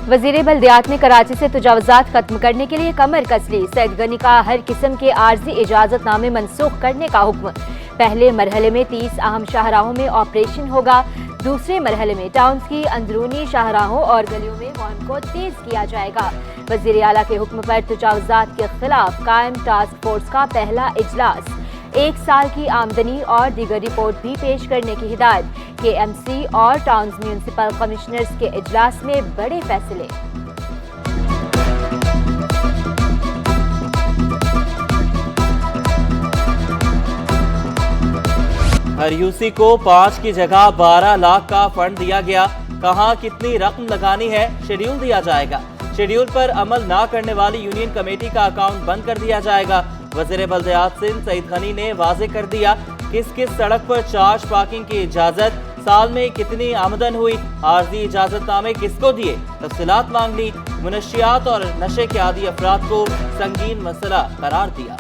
वजीर बल्दियात ने कराची से तजावुज़ात खत्म करने के लिए कमर कस ली। सैयद गनी का हर किस्म के आर्जी इजाजत नामे मनसूख करने का हुक्म। पहले मरहले में 30 अहम शाहराहों में ऑपरेशन होगा। दूसरे मरहले में टाउन्स की अंदरूनी शाहराहों और गलियों में मुहिम को तेज किया जाएगा। वजीर आला के हुक्म पर तजावुज़ात के खिलाफ कायम टास्क फोर्स का पहला इजलास, 1 साल की आमदनी और दीगर रिपोर्ट भी पेश करने की हिदायत। KMC और टाउन्स म्यूनिसिपल कमिश्नर्स के इजलास में बड़े फैसले। हर यूसी को 5 की जगह 12 लाख का फंड दिया गया। कहां कितनी रकम लगानी है, शेड्यूल दिया जाएगा। शेड्यूल पर अमल ना करने वाली यूनियन कमेटी का अकाउंट बंद कर दिया जाएगा। वज़ीर बल्दियात सिंध सईद गनी ने वाज़े कर दिया किस किस सड़क पर चार्ज पार्किंग की इजाजत, साल में कितनी आमदन हुई, आर्जी इजाजतनामे किसको दिए, तफसीलात मांग ली। मुनशियात और नशे के आदी अफराद को संगीन मसला करार दिया।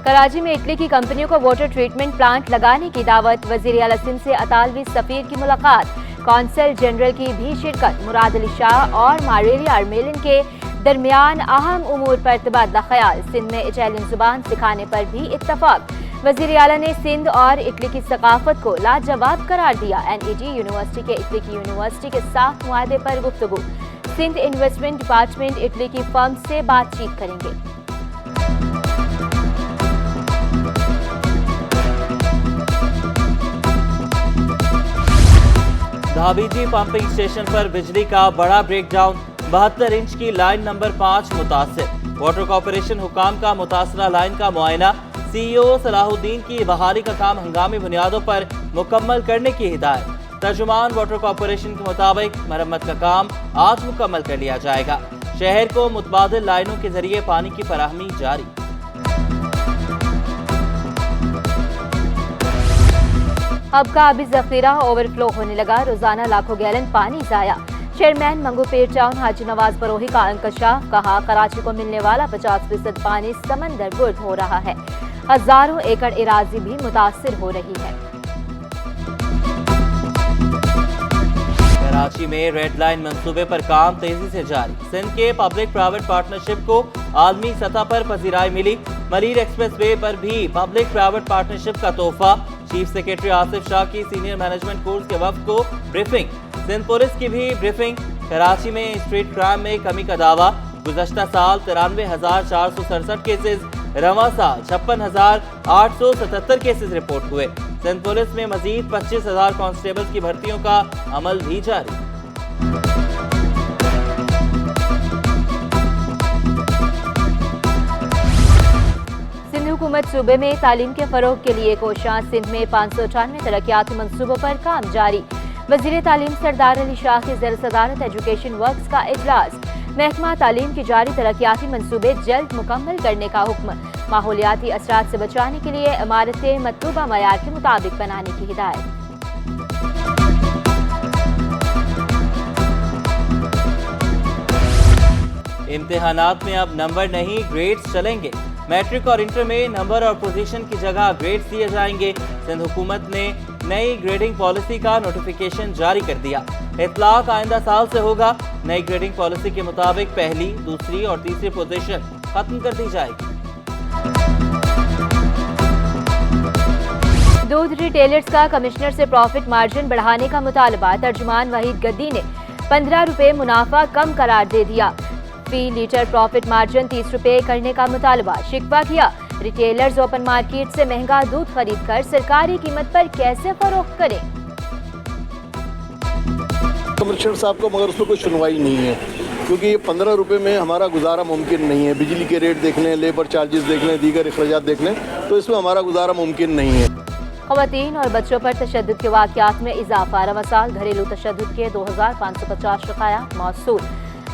कराची में इटली की कंपनियों को वाटर ट्रीटमेंट प्लांट लगाने की दावत। वज़ीर आला सिंध से अतालवी सफीर की मुलाकात, कौंसल जनरल की भी शिरकत। मुराद अली शाह और मारेली आर्मेलिन के दरमियान अहम उमूर पर तबादला ख्याल। सिंध में इटालियन जुबान सिखाने पर भी इत्तफाक। वज़ीर आला ने सिंध और इटली की सकाफत को लाजवाब करार दिया। NED यूनिवर्सिटी के इटली की यूनिवर्सिटी के साथ मुआहदे पर गुफ्तगू। सिंध इन्वेस्टमेंट डिपार्टमेंट इटली की फर्म से बातचीत करेंगे। धाबीजी पंपिंग स्टेशन पर बिजली का बड़ा ब्रेकडाउन, 72 इंच की लाइन नंबर 5 मुतासिर। वाटर कॉर्पोरेशन हुकाम का मुतासरा लाइन का मुआयना। CEO सलाहुद्दीन की बहाली का काम हंगामी बुनियादों पर मुकम्मल करने की हिदायत। तर्जुमान वाटर कॉर्पोरेशन के मुताबिक मरम्मत का काम आज मुकम्मल कर लिया जाएगा। शहर को मुतबादिल लाइनों के जरिए पानी की फराहमी जारी। अब का आबी जखीरा ओवरफ्लो होने लगा। रोजाना लाखों गैलन पानी जाया। चेयरमैन मंगूपीर टाउन हाजी नवाज बरोही का इंकशाफ। कहा कराची को मिलने वाला 50% पानी समंदर बुर्द हो रहा है। हजारों एकड़ इराजी भी मुतासिर हो रही है। कराची में रेड लाइन मंसूबे पर काम तेजी से जारी। सिंध के पब्लिक प्राइवेट पार्टनरशिप को आलमी सतह पर पजीराई मिली। मरीर एक्सप्रेस वे पर भी पब्लिक प्राइवेट पार्टनरशिप का तोहफा। चीफ सेक्रेटरी आसिफ शाह की सीनियर मैनेजमेंट कोर्स के वफ्द को ब्रीफिंग। सिंध पुलिस की भी ब्रीफिंग। कराची में स्ट्रीट क्राइम में कमी का दावा। गुज़श्ता साल 93,467 केसेस, रवां साल 56,877 केसेस रिपोर्ट हुए। सिंध पुलिस में मजीद 25,000 कांस्टेबल्स की भर्तियों का अमल भी जारी। सिंध हुकूमत सूबे में तालीम के फरोग के लिए कोशां। सिंध में 598 तरक्याती मंसूबों पर काम जारी। वजीर तालीम सरदार अली शाह की ज़ेर सदारत एजुकेशन वर्क्स का इजलास। महकमा तालीम की जारी तरक्याती मंसूबे जल्द मुकम्मल करने का हुक्म। माहौलियाती असरात से बचाने के लिए इमारतें मतलूबा मयार के मुताबिक बनाने की हिदायत। इम्तिहानात में अब नंबर नहीं ग्रेड्स चलेंगे। मैट्रिक और इंटर में नंबर और पोजीशन की जगह ग्रेड्स दिए जाएंगे। सिंध हुकूमत ने नई ग्रेडिंग पॉलिसी का नोटिफिकेशन जारी कर दिया। इतलाक आइंदा साल से होगा। नई ग्रेडिंग पॉलिसी के मुताबिक पहली, दूसरी और तीसरी पोजीशन खत्म कर दी जाएगी। दूध रिटेलर्स का कमिश्नर से प्रॉफिट मार्जिन बढ़ाने का मुतालबा। तर्जुमान वहीद गद्दी ने 15 रुपए मुनाफा कम करार दे दिया। फी लीटर प्रॉफिट मार्जिन 30 रुपए करने का मुतालबा। शिकवा किया रिटेलर्स ओपन मार्केट से महंगा दूध खरीद कर सरकारी कीमत पर कैसे फरोख्त करें। कमिश्नर साहब को मगर उसमें कोई सुनवाई नहीं है, क्योंकि ये 15 रुपए में हमारा गुजारा मुमकिन नहीं है। बिजली के रेट देख लें, लेबर चार्जेस देख लें, दीगर अखराजात देख लें, तो इसमें हमारा गुजारा मुमकिन नहीं है। ख़वातीन और बच्चों पर तशद्दुद के वाक़यात में इजाफा। रवां साल घरेलू तशद्दुद के 2550 शिकायत मौसूल,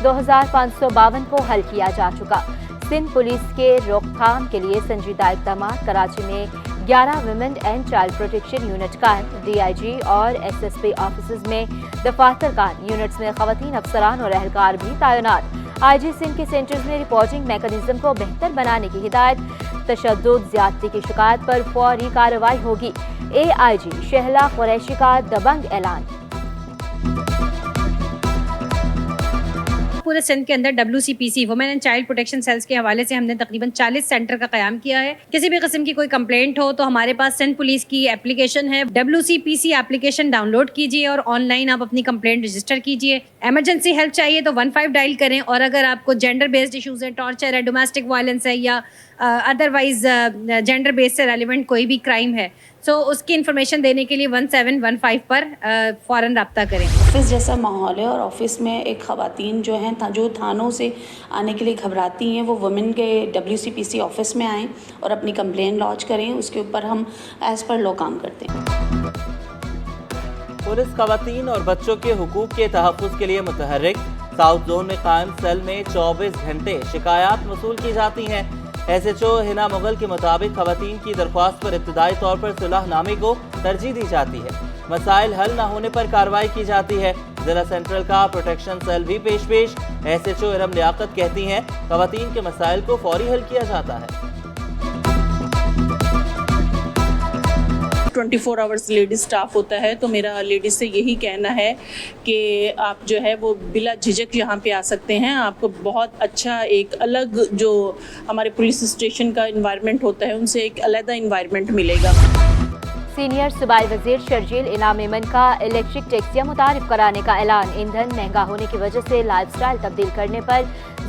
2552 को हल किया जा चुका। सिंध पुलिस के रोकथाम के लिए संजीदा इक़दाम। कराची में 11 women and child protection unit कायम। DIG और SSP ऑफिस में दफातर कायम। यूनिट्स में ख़वातीन अफसरान और एहलकार भी तैनात। IG सिंध के सेंटर्स में रिपोर्टिंग मैकेनिज्म को बेहतर बनाने की हिदायत। तशद्दुद ज्यादती की शिकायत पर फौरी कार्रवाई होगी। AIG शहला कुरैशी का दबंग ऐलान। पूरे सिंध के अंदर WCPC women and child protection cells के हवाले से हमने तकरीबन 40 सेंटर का क़याम किया है। किसी भी किस्म की कोई कंप्लेंट हो तो हमारे पास सिंध पुलिस की एप्लीकेशन है, WCPC एप्लीकेशन डाउनलोड कीजिए और ऑनलाइन आप अपनी कंप्लेंट रजिस्टर कीजिए। एमरजेंसी हेल्प चाहिए तो 15 डायल करें, और अगर आपको जेंडर बेस्ड इशूज़ है, टॉर्चर है, डोमेस्टिक वायलेंस है या अदरवाइज जेंडर बेस्ड से रेलिवेंट कोई भी क्राइम है, सो उसकी इन्फॉर्मेशन देने के लिए 1715 पर फ़ौरन रब्ता करें। ऑफिस जैसा माहौल है और ऑफिस में एक ख़वातीन जो हैं जो थानों से आने के लिए घबराती हैं, वो वुमेन के WCPC ऑफिस में आएँ और अपनी कंप्लेन लॉन्च करें। उसके ऊपर हम एज़ पर लॉ काम करते हैं। पुलिस खवातीन और बच्चों के हुकूक के तहफ़्फ़ुज़ के लिए मुतहर्रिक। साउथ जोन में कायम सेल में 24 घंटे शिकायत वसूल की जाती हैं। SHO हिना मुगल के मुताबिक खवातीन की दरख्वास्त पर इब्तदाई तौर पर सुलहनामे को तरजीह दी जाती है। मसाइल हल न होने पर कार्रवाई की जाती है। जिला सेंट्रल का प्रोटेक्शन सेल भी पेश SHO इरम लियाकत कहती हैं खवातीन के मसाइल को फौरी हल किया जाता है। 24 आवर्स लेडीज़ स्टाफ होता है, तो मेरा लेडीज़ से यही कहना है कि आप जो है वो बिला झिझक यहाँ पे आ सकते हैं। आपको बहुत अच्छा एक अलग जो हमारे पुलिस स्टेशन का इन्वायरमेंट होता है उनसे एक अलग इन्वायरमेंट मिलेगा। सीनियर सूबाई वजीर शर्जील इनाम मेमन का इलेक्ट्रिक टैक्सियां मुतारिफ कराने का ऐलान। ईंधन महंगा होने की वजह से लाइफस्टाइल तब्दील करने पर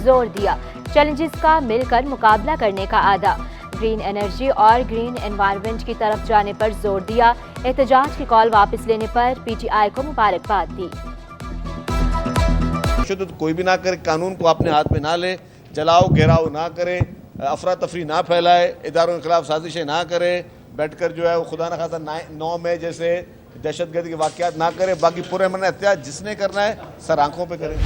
जोर दिया। चैलेंजेस का मिलकर मुकाबला करने का आदा। ग्रीन एनर्जी और ग्रीन एनवायरनमेंट की तरफ जाने पर जोर दिया। एहतजाज की कॉल वापस लेने पर PTI को मुबारकबाद दी। तशद्दुद कोई भी ना करे, कानून को अपने हाथ में ना ले, जलाओ घेराव ना करे, अफरा तफरी ना फैलाए, इदारों के खिलाफ साजिशें ना करे, बैठकर जो है वो खुदा न खासा 9 मई जैसे दहशतगर्दी के वाक़यात ना करे। बाकी पूरे मन एहतियात जिसने करना है सर आंखों पे करें।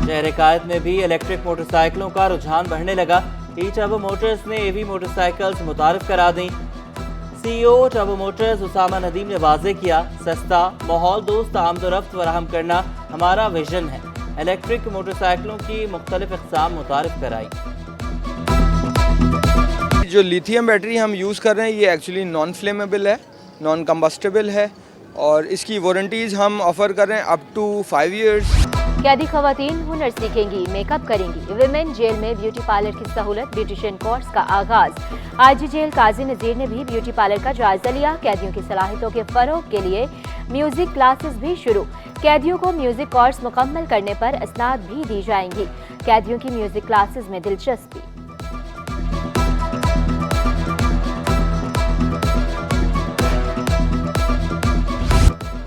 शहर कायद में भी इलेक्ट्रिक मोटरसाइकिलों का रुझान बढ़ने लगा। टर्बो मोटर्स ने AV मोटरसाइकिल्स मुतारिफ करा दी। CEO turbo motors Usama Nadeem ने वाज़ेह किया, सस्ता माहौल दोस्त आमदोरफ्त फराहम करना हमारा विजन है। इलेक्ट्रिक मोटरसाइकिलों की मुख्तलिफ अक़साम मुतारिफ कराई। जो लिथियम बैटरी हम यूज़ कर रहे हैं ये एक्चुअली नॉन फ्लेमेबल है, नॉन कंबस्टेबल है और इसकी वारंटीज़ हम ऑफ़र कर रहे हैं अप टू 5 इयर्स। कैदी खवातीन हुनर सीखेंगी, मेकअप करेंगी। विमेन जेल में ब्यूटी पार्लर की सहूलत, ब्यूटिशियन कोर्स का आगाज। IG जेल काजी नज़ीर ने भी ब्यूटी पार्लर का जायजा लिया। कैदियों की सलाहियतों के फरोग के लिए म्यूजिक क्लासेस भी शुरू। कैदियों को म्यूजिक कोर्स मुकम्मल करने पर असनाद भी दी जाएंगी। कैदियों की म्यूजिक क्लासेस में दिलचस्पी।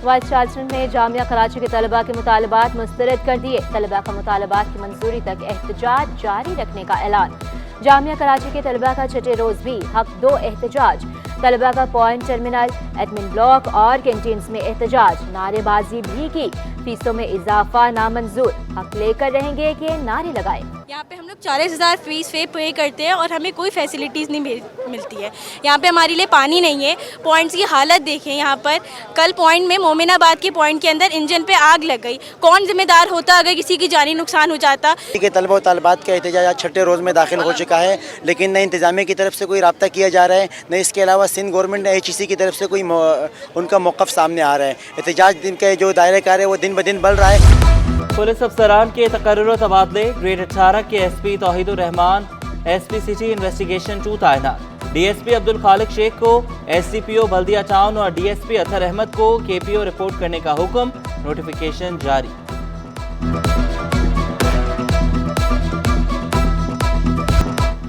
वाइस चांसलर ने जामिया कराची के तलबा के मुतालबात मुस्तरद कर दिए। तलबा का मुतालबात की मंजूरी तक एहतजाज जारी रखने का ऐलान। जामिया कराची के तलबा का छठे रोज भी हक 2 एहतजाज। तलबा का पॉइंट टर्मिनल, एडमिन ब्लॉक और कैंटीन्स में एहतजाज। नारेबाजी भी की। फीसों में इजाफा नामंजूर। हक लेकर रहेंगे कि नारे लगाए। यहाँ पे हम लोग 40,000 फीस पे करते हैं और हमें कोई फैसिलिटीज़ नहीं मिलती है। यहाँ पे हमारे लिए पानी नहीं है। पॉइंट्स की हालत देखें यहाँ पर। कल पॉइंट में मोमिनाबाद के पॉइंट के अंदर इंजन पे आग लग गई। कौन जिम्मेदार होता अगर किसी की जानी नुकसान हो जाता। के तलबा और तालिबात का एहतजाज छठे रोज़ में दाखिल हो चुका है, लेकिन न इंतजामिया की तरफ से कोई रब्ता किया जा रहा है, न इसके अलावा सिंध गवर्नमेंट ने HEC की तरफ से कोई उनका मौक़िफ़ सामने आ रहा है। एहतजाज दिन का जो दायरा कार है वो दिन ब दिन बढ़ रहा है। पुलिस अफसरान के तकर्रुर तबादले। ग्रेड 18 के SP Tauhidur Rahman SP city investigation 2 तैनात। DSP अब्दुल खालिक शेख को SCPO बल्दिया टाउन और DSP अतहर अहमद को KPO रिपोर्ट करने का हुक्म। नोटिफिकेशन जारी।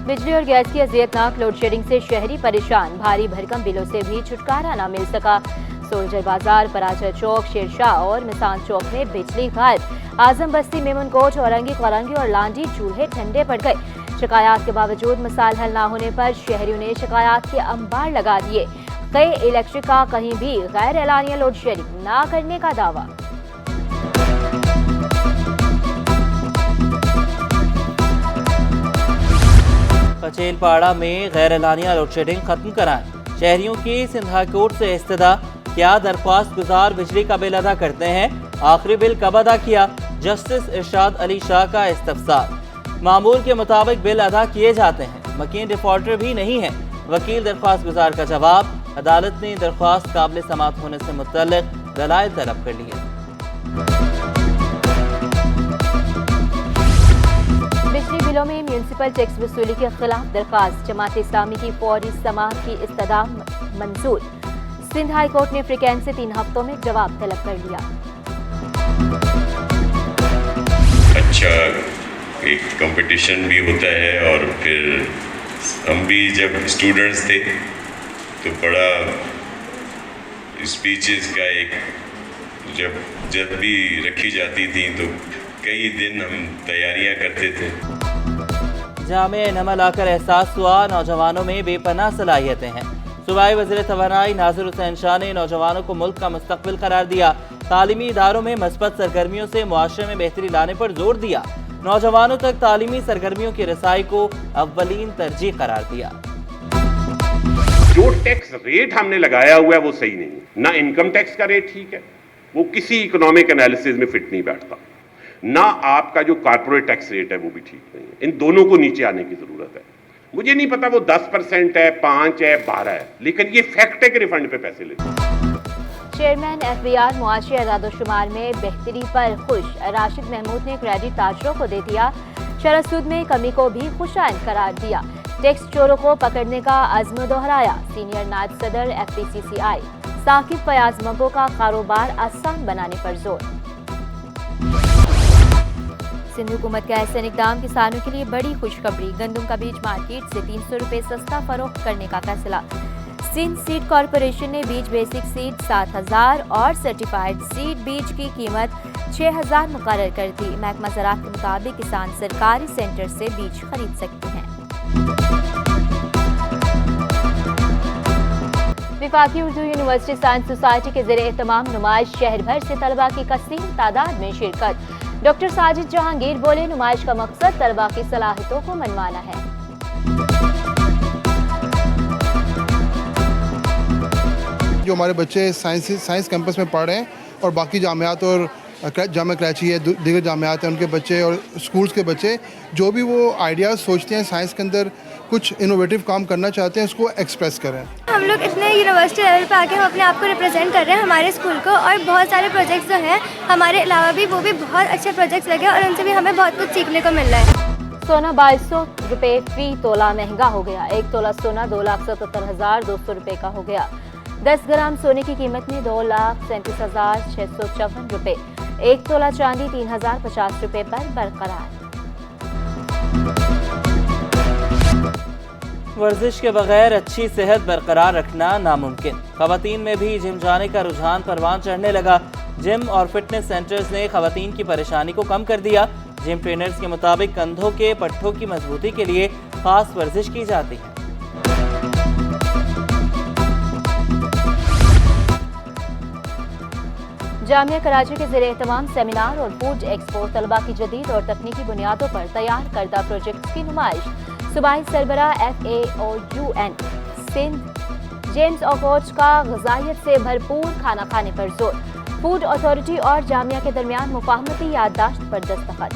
बिजली और गैस की अजियतनाक लोड शेडिंग से शहरी परेशान। भारी भरकम बिलों से भी छुटकारा न मिल सका। सोल्जर बाजार, पराचा चौक, शेरशाह और मिसान चौक में बिजली गायब। आजम बस्ती, मेमन कोट, औरंगी और लांडी चूल्हे ठंडे पड़ गए। शिकायत के बावजूद मसाइल हल न होने पर शहरियों ने शिकायत के अंबार लगा दिए। कई इलेक्ट्रिक का कहीं भी गैर एलानिया लोड शेडिंग न करने का दावा। कचेलपाड़ा में गैर एलानिया लोड शेडिंग खत्म कराएं। शहरियों की सिंध हाई कोर्ट से इस्तदा। क्या दरख्वास्त गुजार बिजली का बिल अदा करते हैं? आखिरी बिल कब अदा किया? जस्टिस इरशाद अली शाह का इस्तफसार। मामूल के मुताबिक बिल अदा किए जाते हैं। मकीन डिफॉल्टर भी नहीं है। वकील दरख्वास्त गुजार का जवाब। अदालत ने दरख्वास्त काबिल समाअत होने से मुतल्लिक दलाइल तलब कर लिए। जिलों में म्यूनसिपल टैक्स वसूली के खिलाफ दरखास्त, जमात इस्लामी की फौरी समाअत की इस्तदाम मंजूर। सिंध हाई कोर्ट ने फ्रीकैन से 3 हफ्तों में जवाब तलब कर लिया। अच्छा एक कंपटीशन भी होता है और फिर हम भी जब स्टूडेंट्स थे तो बड़ा स्पीचेस का एक जब भी रखी जाती थी तो कई दिन हम तैयारियां करते थे। जामिया इन्हमा लाकर एहसास हुआ नौजवानों में बेपनाह सलाहियतें हैं। सूबाई वज़ीर तवानाई नासिर हुसैन शाह ने नौजवानों को मुल्क का मुस्तकबिल करार दिया। तालीमी इदारों में मस्बत सरगर्मियों से मुआशरे में बेहतरी लाने पर जोर दिया। नौजवानों तक तालीमी सरगर्मियों की रसाई को अव्वलीन तरजीह करार दिया। जो टैक्स रेट हमने लगाया हुआ है वो सही नहीं है। ना इनकम टैक्स का रेट ठीक है, वो किसी इकोनॉमिक एनालिसिस में फिट नहीं बैठता, ना आपका जो कॉर्पोरेट टैक्स रेट है वो भी ठीक नहीं है। इन दोनों को नीचे आने की जरूरत है। मुझे नहीं पता वो 10% है, 5 है, 12 है, लेकिन ये फैक्ट है कि रिफंड पे पैसे लेते हैं। चेयरमैन FBR मुआशी एजादोशुमार में बेहतरी पर खुश। राशिद महमूद ने क्रेडिट ताजरों को दे दिया। शरह सूद में कमी को भी खुशाइन करार दिया। टैक्स चोरों को पकड़ने का अज़्म दोहराया। सीनियर नायब सदर FPCCI साकिब फयाज मगो का कारोबार आसान बनाने पर जोर। सिंध हुकूमत का ऐसे इक़दाम किसानों के लिए बड़ी खुशखबरी। गंदम का बीज मार्केट से 300 रुपये सस्ता फरोख्त करने का फैसला। सिंध सीड कॉरपोरेशन ने बीज बेसिक सीड 7,000 और सर्टिफाइड सीड बीज की कीमत 6,000 मुकर्रर कर दी। महकमा ज़राअत के मुताबिक किसान सरकारी सेंटर से बीज खरीद सकते हैं। वफाकी उर्दू यूनिवर्सिटी साइंस सोसाइटी के ज़रिए एहतमाम नुमाइश, शहर भर से तलबा की कसीर तादाद में शिरकत। डॉक्टर साजिद जहांगीर बोले, नुमाइश का मकसद तलबा की सलाहियतों को मनवाना है। जो हमारे बच्चे साइंस कैंपस में पढ़ रहे हैं और बाकी जामियात और जामिया कराची है, दीगर जामियात हैं, उनके बच्चे और स्कूल्स के बच्चे जो भी वो आइडियाज़ सोचते हैं साइंस के अंदर कुछ इनोवेटिव काम करना चाहते हैं, उसको एक्सप्रेस करें। हम लोग इतने यूनिवर्सिटी लेवल पे आके हम अपने आप को रिप्रेजेंट कर रहे हैं हमारे स्कूल को, और बहुत सारे प्रोजेक्ट्स जो हैं हमारे अलावा भी वो भी बहुत अच्छे प्रोजेक्ट्स लगे और उनसे भी हमें बहुत कुछ सीखने को मिल रहा है। सोना 2200 रुपये फी तोला महंगा हो गया। 1 तोला सोना 2,77,200 रुपये का हो गया। 10 ग्राम सोने की कीमत में 2,37,654 रुपये। 1 तोला चांदी 3,050 रुपये पर बरकरार। वर्जिश के बगैर अच्छी सेहत बरकरार रखना नामुमकिन। खवातीन में भी जिम जाने का रुझान परवान चढ़ने लगा। जिम और फिटनेस सेंटर्स ने खवातीन की परेशानी को कम कर दिया। जिम ट्रेनर्स के मुताबिक कंधों के पट्टों की मजबूती के लिए खास वर्जिश की जाती है। जामिया कराची के ज़रिए एहतमाम सेमिनार और फूड एक्सपो, तलबा की जदीद और तकनीकी बुनियादों पर तैयार करदा प्रोजेक्ट्स की नुमाइश। सूबाई सरबराह FAOUN सिंध जेम्स ऑकॉर्ड्स का ग़िज़ाइयत से भरपूर खाना खाने पर जोर। फूड अथॉरिटी और जामिया के दरमियान मुफाहमती याददाश्त पर दस्तखत।